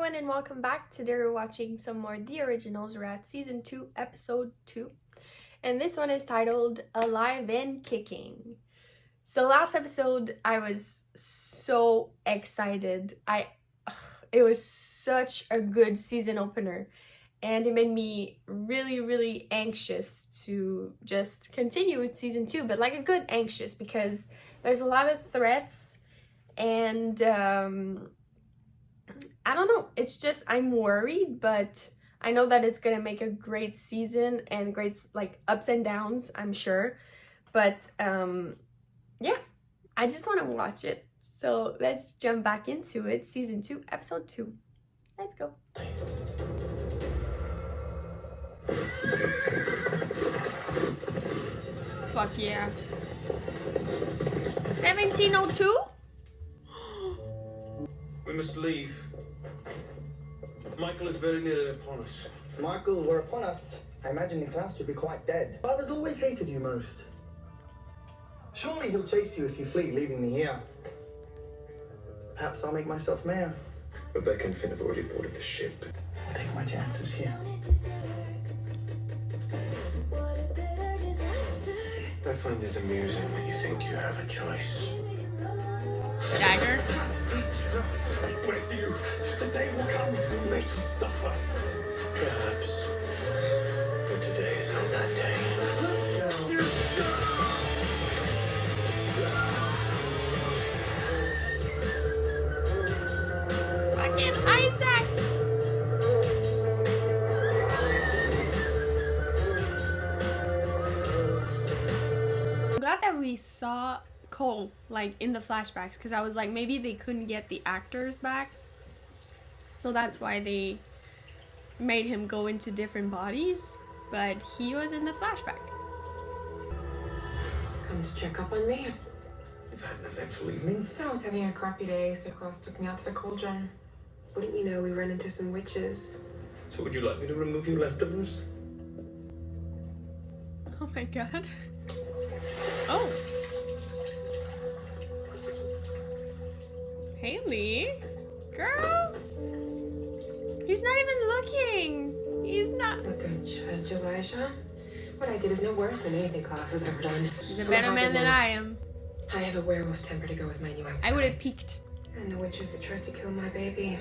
everyone and welcome back. Today we're watching some more The Originals. We're at season 2 episode 2 and this one is titled Alive and Kicking. So last episode I was so excited. It was such a good season opener and it made me really anxious to just continue with season 2, but like a good anxious because there's a lot of threats and I don't know, it's just I'm worried, but I know that it's gonna make a great season and great like ups and downs, I'm sure. But yeah, I just want to watch it. So let's jump back into it. Season 2 episode 2. Let's go. Fuck yeah. 1702? We must leave. Michael is very nearly upon us. Michael, we're upon us. I imagine Klaus should be quite dead. Father's always hated you most. Surely he'll chase you if you flee, leaving me here. Perhaps I'll make myself mayor. Rebecca and Finn have already boarded the ship. I'll take my chances here. I find it amusing that you think you have a choice. Dagger. I swear to you, the day will come when they shall suffer. Perhaps. But today is not that day. Fucking Isaac! I'm glad that we saw Cole like in the flashbacks because I was like maybe they couldn't get the actors back, so that's why they made him go into different bodies, but he was in the flashback. Come to check up on me. You've had an eventful evening. I was having a crappy day, so Klaus took me out to the cauldron. Wouldn't you know, we ran into some witches. So would you like me to remove your leftovers? Oh my god. Oh. Hayley? Girl? He's not even looking. He's not. But don't judge, Elijah. What I did is no worse than anything Klaus has ever done. He's a better man than I am. I have a werewolf temper to go with my new appetite. I would have peeked. And the witches that tried to kill my baby.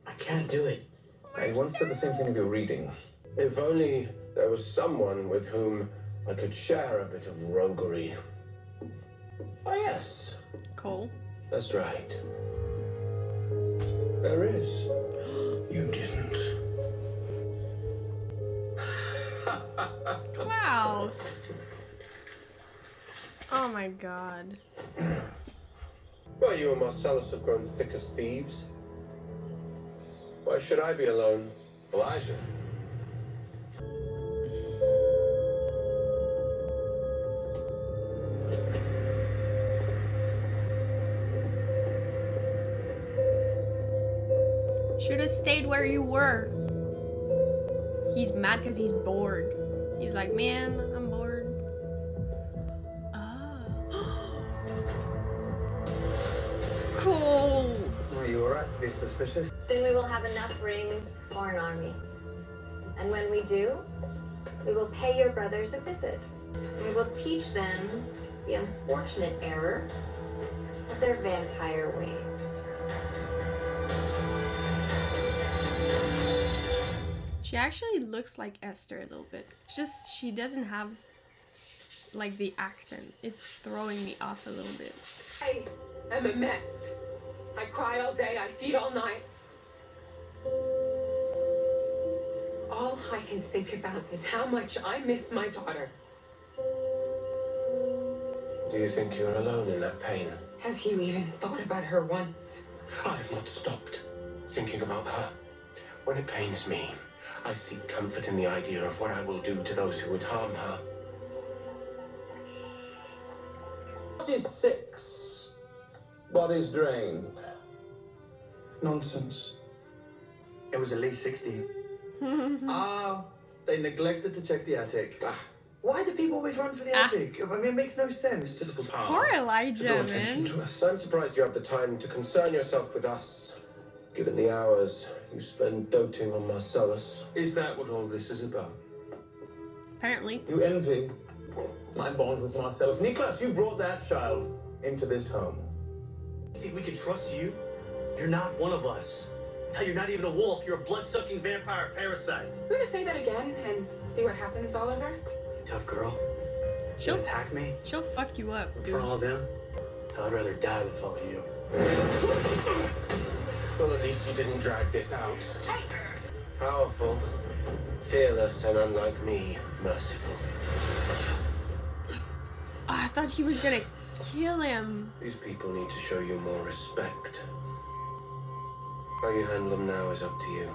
I can't do it. I once said the same thing of your reading. If only there was someone with whom I could share a bit of roguery. Oh yes, Cole. that's right. There is. You didn't. Klaus. Oh my god. Well, you and Marcellus have grown thick as thieves. Why should I be alone? Elijah. Should have stayed where you were. He's mad because he's bored. He's like, man, I'm bored. Oh. Cool. Are you alright to be suspicious? Soon we will have enough rings for an army. And when we do, we will pay your brothers a visit. We will teach them the unfortunate error of their vampire ways. She actually looks like Esther a little bit. It's just she doesn't have like the accent. It's throwing me off a little bit. I am a mess. I cry all day, I feed all night. All I can think about is how much I miss my daughter. Do you think you're alone in that pain? Have you even thought about her once? I have not stopped thinking about her. When it pains me, I seek comfort in the idea of what I will do to those who would harm her. What is 6? What is drain? Nonsense. It was at least 60. They neglected to check the attic. Ah, Why do people always run for the attic? I mean, it makes no sense. Typical power. Poor Elijah, Draw attention man. to us. I'm surprised you have the time to concern yourself with us, given the hours you spend doting on Marcellus. Is that what all this is about? Apparently. You envy my bond with Marcellus. Nicholas, you brought that child into this home. You think we can trust you? You're not one of us. Hell, you're not even a wolf. You're a blood-sucking vampire parasite. We're gonna say that again and see what happens, Oliver? Tough girl. She'll You attack me She'll fuck you up, in dude. front of all them. Hell, I'd rather die than follow you. Well, at least you didn't drag this out. Powerful, fearless, and unlike me, merciful. I thought he was gonna kill him. These people need to show you more respect. How you handle them now is up to you.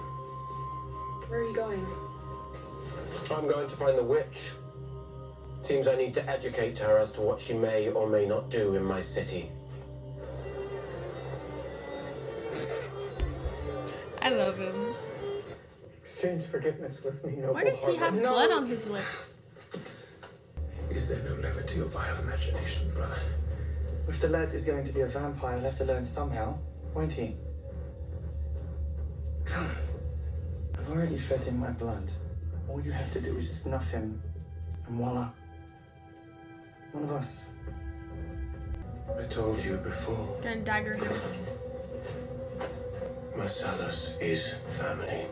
Where are you going? I'm going to find the witch. Seems I need to educate her as to what she may or may not do in my city. I love him. Exchange forgiveness with me, noble Why does he have Harper. blood on his lips? Is there no limit to your vile imagination, brother? If the lad is going to be a vampire, he'll have to learn somehow, won't he? Come. I've already fed him my blood. All you have to do is snuff him, and voila. One of us. I told you before. Gonna dagger him. Marcellus is family.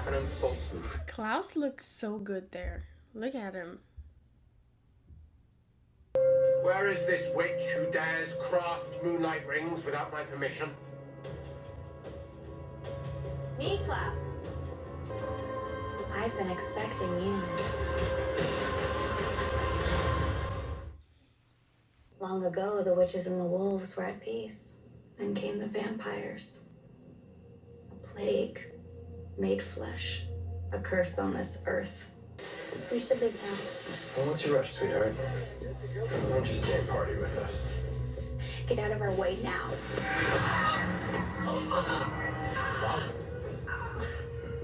An unfortunate. Klaus looks so good there. Look at him. Where is this witch who dares craft moonlight rings without my permission? Me, Klaus. I've been expecting you. Long ago, the witches and the wolves were at peace. Then came the vampires. A plague made flesh. A curse on this earth. We should leave now. Well, what's your rush, sweetheart? Why don't you stay and party with us? Get out of our way now.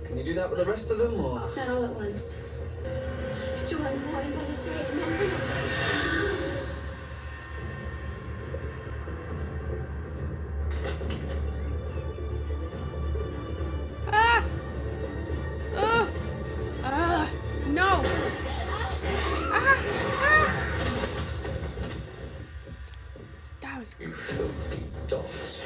Can you do that with the rest of them, or? Not all at once. Yo amo en Ah! No! Ah! That was Filthy dogs.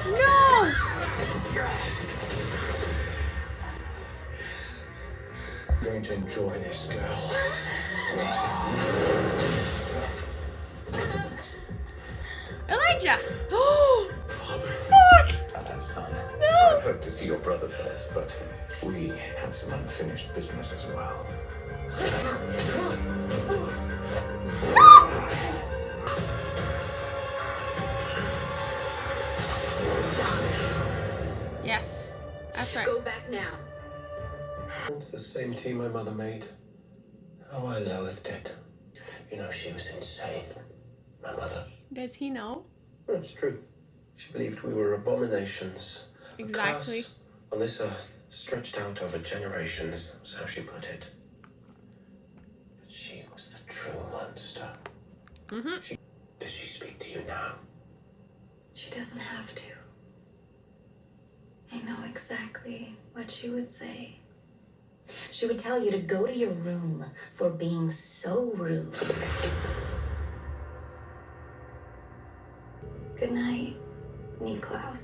no! I'm going to enjoy this girl. Elijah! Oh! Father. Fuck! Son. No! I'd hoped to see your brother first, but we have some unfinished business as well. Yes, that's right. Go back now. It's the same tea my mother made. Oh, I loathed it. You know, she was insane. My mother. Does he know? It's true. She believed we were abominations. A Exactly. curse on this earth, stretched out over generations. That's how she put it. But she was the true monster. Mm-hmm. Does she speak to you now? She doesn't have to. I know exactly what she would say. She would tell you to go to your room for being so rude. Good night, Niklaus.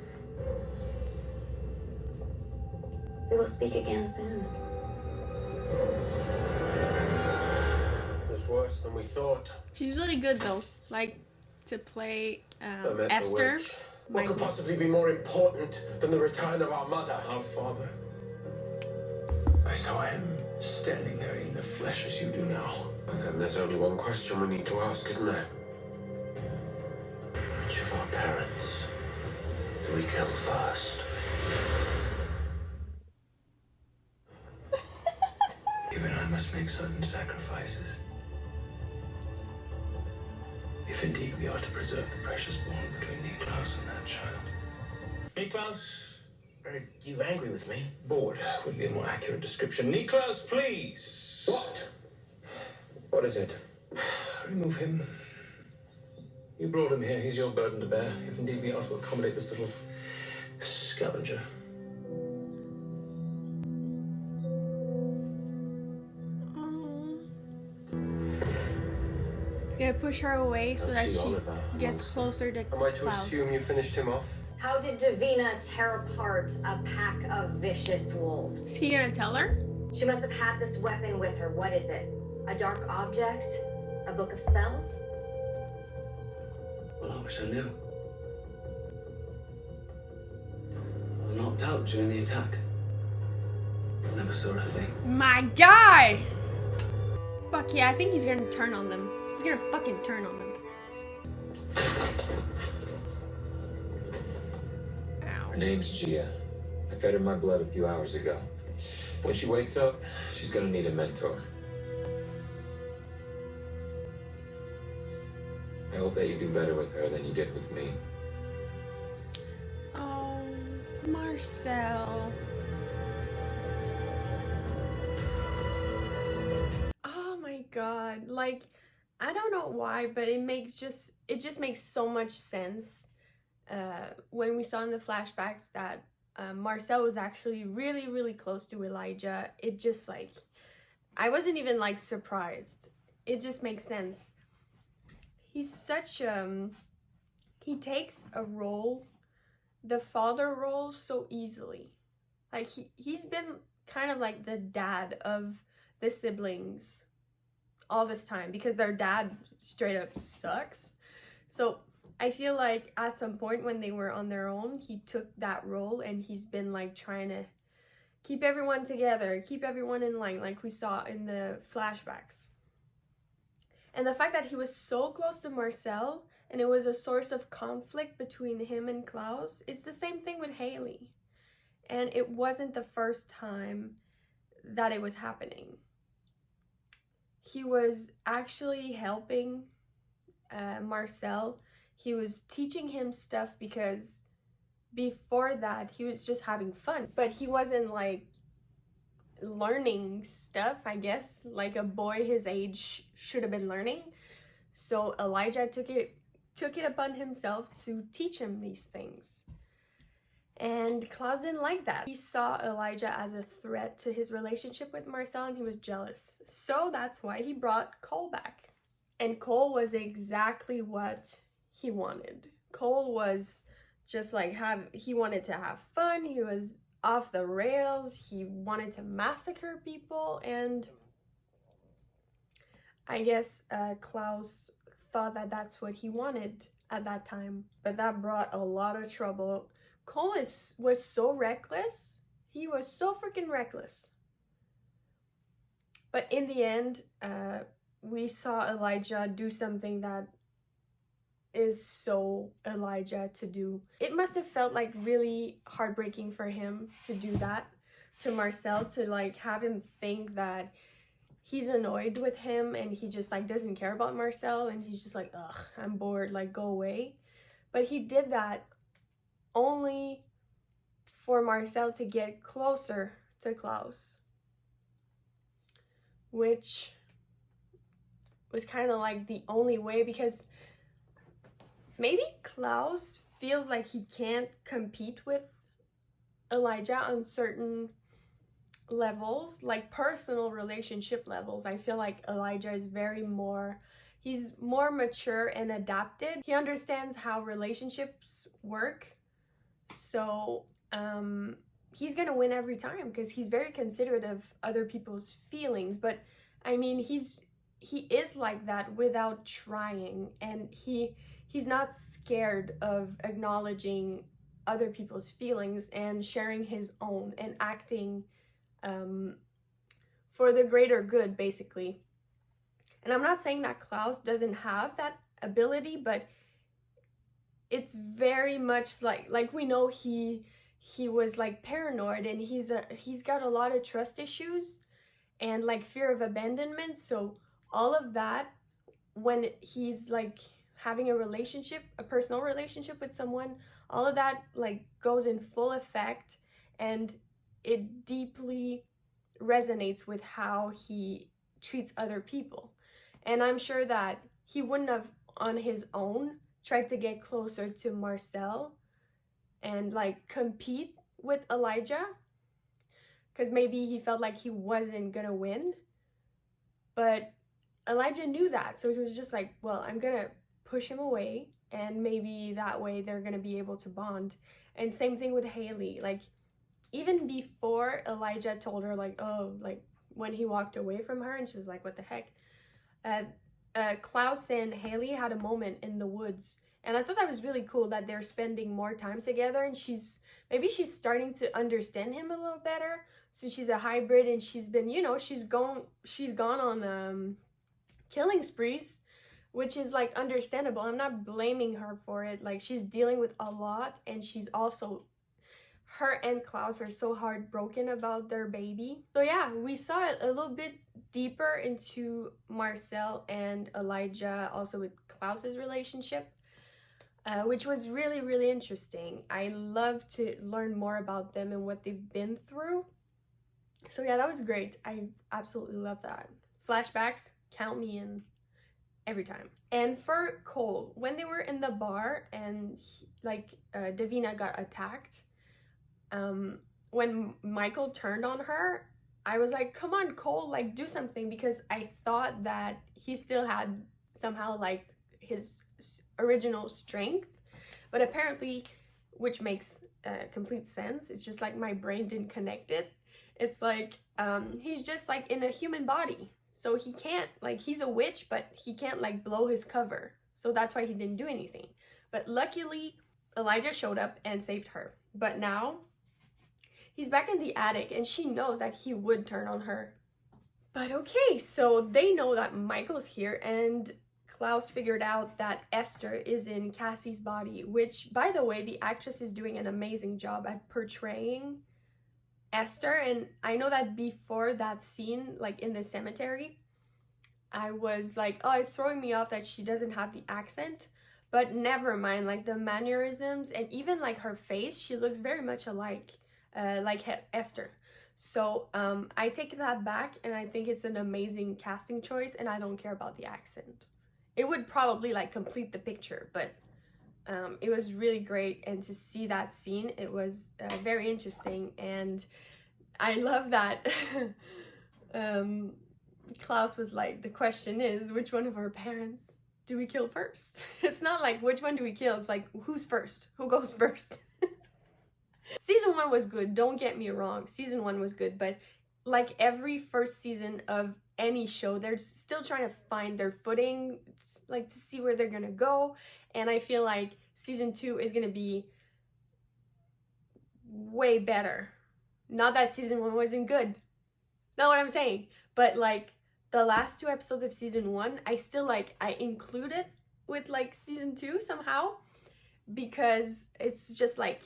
We will speak again soon. It's worse than we thought. She's really good though. Like to play I met Esther. the witch. What could possibly be more important than the return of our mother? Our father. I saw him standing there in the flesh as you do now. And then there's only one question we need to ask, isn't there? Which of our parents do we kill first? Even I must make certain sacrifices. If indeed we are to preserve the precious bond between Niklaus and that child. Niklaus, Are you angry with me? bored would be a more accurate description. Niklaus, please. What? What is it? Remove him. You brought him here. He's your burden to bear. If indeed we are to accommodate this little scavenger. He's gonna push her away so that see all she of that. gets closer to Am I to Klaus. assume you finished him off? How did Davina tear apart a pack of vicious wolves? Is he gonna tell her? She must have had this weapon with her. What is it? A dark object? A book of spells? Well, I wish I knew. I was knocked out during the attack. Never saw a thing. My guy! Fuck yeah, I think he's gonna turn on them. He's gonna fucking turn on them. Ow. Her name's Gia. I fed her my blood a few hours ago. When she wakes up, she's gonna need a mentor. I hope that you do better with her than you did with me. Oh, Marcel. Oh my god. Like, I don't know why, but it just makes so much sense when we saw in the flashbacks that Marcel was actually really, really close to Elijah. It just like, I wasn't even like surprised. It just makes sense. He's such he takes a role, the father role, so easily. Like he's been kind of like the dad of the siblings all this time because their dad straight up sucks. So I feel like at some point when they were on their own, he took that role and he's been like trying to keep everyone together, keep everyone in line, like we saw in the flashbacks. And the fact that he was so close to Marcel and it was a source of conflict between him and Klaus, it's the same thing with Hayley. And it wasn't the first time that it was happening. He was actually helping Marcel. He was teaching him stuff because before that he was just having fun. But he wasn't like learning stuff, I guess, like a boy his age should have been learning. So Elijah took it upon himself to teach him these things. And Klaus didn't like that. He saw Elijah as a threat to his relationship with Marcel and he was jealous. So that's why he brought Cole back. And Cole was exactly what he wanted. Cole was just like he wanted to have fun. He was off the rails. He wanted to massacre people, and I guess Klaus thought that that's what he wanted at that time, but that brought a lot of trouble. Cole was so reckless. He was so freaking reckless. But in the end, we saw Elijah do something that is so Elijah to do. It must have felt like really heartbreaking for him to do that to Marcel, to like have him think that he's annoyed with him and he just like doesn't care about Marcel and he's just like, ugh, I'm bored, like go away. But he did that only for Marcel to get closer to Klaus, which was kind of like the only way, because maybe Klaus feels like he can't compete with Elijah on certain levels, like personal relationship levels. I feel like Elijah is he's more mature and adapted. He understands how relationships work. So he's gonna win every time because he's very considerate of other people's feelings. But I mean, he is like that without trying, and he's not scared of acknowledging other people's feelings and sharing his own and acting for the greater good, basically. And I'm not saying that Klaus doesn't have that ability, but it's very much like we know he was like paranoid, and he's got a lot of trust issues and like fear of abandonment. So all of that, when he's like having a relationship, a personal relationship with someone, all of that like goes in full effect, and it deeply resonates with how he treats other people. And I'm sure that he wouldn't have on his own tried to get closer to Marcel and like compete with Elijah, because maybe he felt like he wasn't gonna win. But Elijah knew that, so he was just like, well, I'm gonna push him away, and maybe that way they're gonna be able to bond. And same thing with Hayley. Like, even before Elijah told her, like, oh, like when he walked away from her and she was like, what the heck, Klaus and Hayley had a moment in the woods, and I thought that was really cool that they're spending more time together, and maybe she's starting to understand him a little better since she's a hybrid, and she's been, you know, she's gone on killing sprees, which is like understandable. I'm not blaming her for it. Like, she's dealing with a lot, and she's also, her and Klaus are so heartbroken about their baby. So yeah, we saw a little bit deeper into Marcel and Elijah, also with Klaus's relationship, which was really, really interesting. I love to learn more about them and what they've been through. So yeah, that was great. I absolutely love that. Flashbacks, count me in every time. And for Cole, when they were in the bar and Davina got attacked, when Michael turned on her, I was like, come on, Cole, like, do something, because I thought that he still had somehow like his original strength, but apparently, which makes complete sense, it's just like my brain didn't connect it. It's like he's just like in a human body, so he can't, like, he's a witch, but he can't like blow his cover, so that's why he didn't do anything. But luckily Elijah showed up and saved her. But now he's back in the attic, and she knows that he would turn on her. But okay, so they know that Michael's here, and Klaus figured out that Esther is in Cassie's body, which, by the way, the actress is doing an amazing job at portraying Esther. And I know that before that scene, like in the cemetery, I was like, oh, it's throwing me off that she doesn't have the accent. But never mind, like the mannerisms and even like her face, she looks very much alike Esther. So I take that back, and I think it's an amazing casting choice, and I don't care about the accent. It would probably like complete the picture, but it was really great. And to see that scene, it was very interesting. And I love that Klaus was like, the question is, which one of our parents do we kill first? It's not like which one do we kill, it's like who's first, who goes first. Season 1 was good, don't get me wrong, season 1 was good, but like every first season of any show, they're still trying to find their footing, like to see where they're gonna go. And I feel like season 2 is gonna be way better. Not that season 1 wasn't good, it's not what I'm saying, but like the last 2 episodes of season 1, I still like, I include it with like season 2 somehow, because it's just like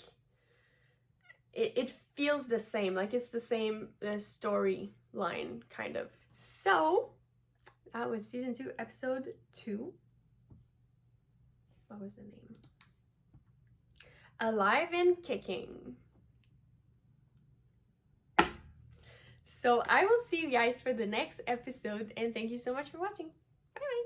it feels the same, like it's the same storyline kind of. So that was season 2 episode 2. What was the name? Alive and Kicking. So I will see you guys for the next episode, and thank you so much for watching. Bye.